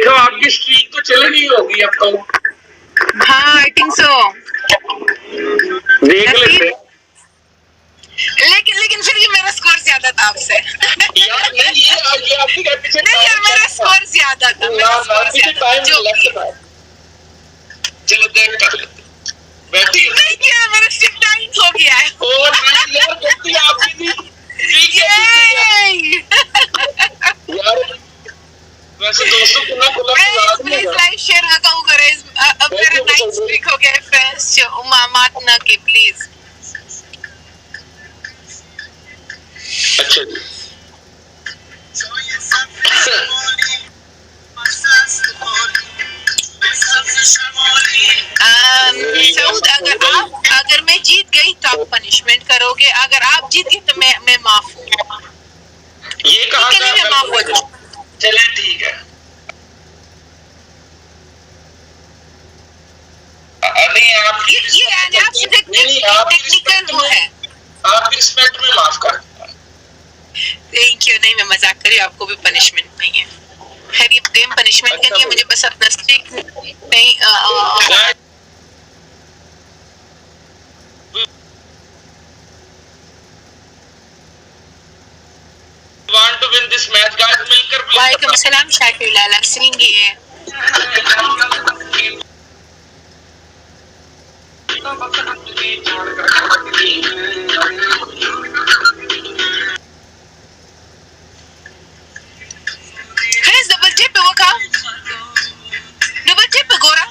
देखो आपकी स्ट्रीक तो चल रही होगी अब तो। हाँ आई थिंक सो। देख लेते हैं। लेकिन फिर भी मेरा स्कोर ज्यादा था आपसे। यार नहीं ये आपकी पीछे नहीं यार मेरा स्कोर ज्यादा था, मेरा स्कोर ज्यादा था। जो चलो देख कर लेते बैठी नहीं किया, मेरा स्ट्रिक टाइम हो गया है। और नहीं यार गलती आपकी थी यार। वैसे दोस्तों को ना प्लीज लाइक शेयर बताओ करे। अब मेरा नाइट स्ट्रिक हो गया फ्रेंड्स। मात ना के प्लीज। अच्छा सऊद अगर मैं जीत गई तो आप पनिशमेंट करोगे, अगर आप जीत गए तो मैं माफ हूँ। ये कहा मैं माफ हो जाऊँ। चले ठीक है। नहीं आप ये आपसे टेक्निकल वो है। आपकी रिस्पेक्ट में माफ कर। Thank you. नहीं मैं मजाक कर रही हूँ, आपको भी पनिशमेंट नहीं है। खैर ये गेम पनिशमेंट के लिए, मुझे बस अपना स्ट्रिक नहीं want to win this match guys मिलकर वालेकुम सलाम शाकिर लाला सिंह ये फ्रेंड्स डबल टिप वो का डबल टिप गोरा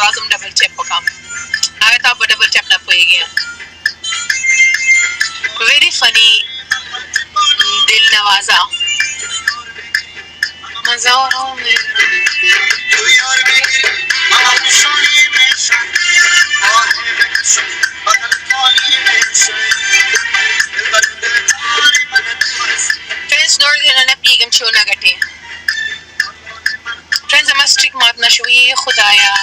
lazım double check bakalım. Evet abi double check na poigi. Very funny. दिल नवाजा मजा आ रहा हूँ मैं। फ्रेंड्स नॉर्दर्न ने पीगम शो ना गटे फ्रेंड्स हम स्ट्रिक मारना शो ये खुदाया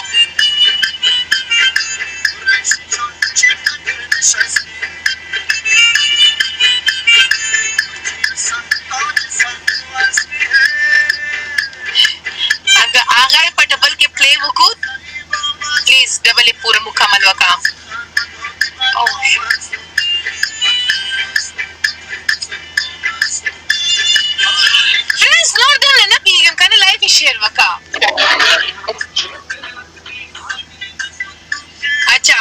अगर आ गए पर डबल के प्ले वो को प्लीज डबल पूरा मुकम्मल वका फ्रेंड्स नॉर्दर्न ने पीगम का लाइव शेयर वका। अच्छा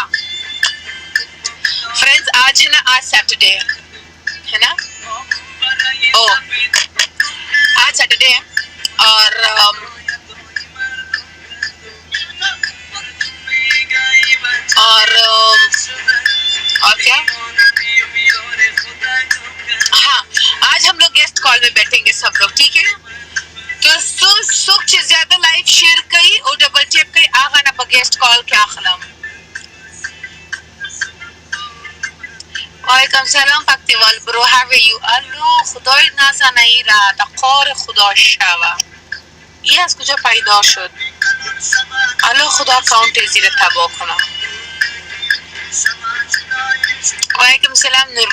फ्रेंड्स आज है ना, आज सैटरडे है ना। ओ आज सैटरडे है और क्या हाँ आज हम लोग गेस्ट कॉल में बैठेंगे सब लोग, ठीक है। तो सुख ज्यादा लाइव शेयर करी और डबल चेक करी आगा ना गेस्ट कॉल क्या खलम। वालेकुम सलाम पक्तिवाल ब्रो हाउ आर यू। अल्लाह खुदाई नासा नहीं रहा तक़ार खुदा शावा ये आज कुछ पैदा शुद अल्लाह खुदा काउंट ज़ीरत था बोखना। वालेकुम सलाम नूर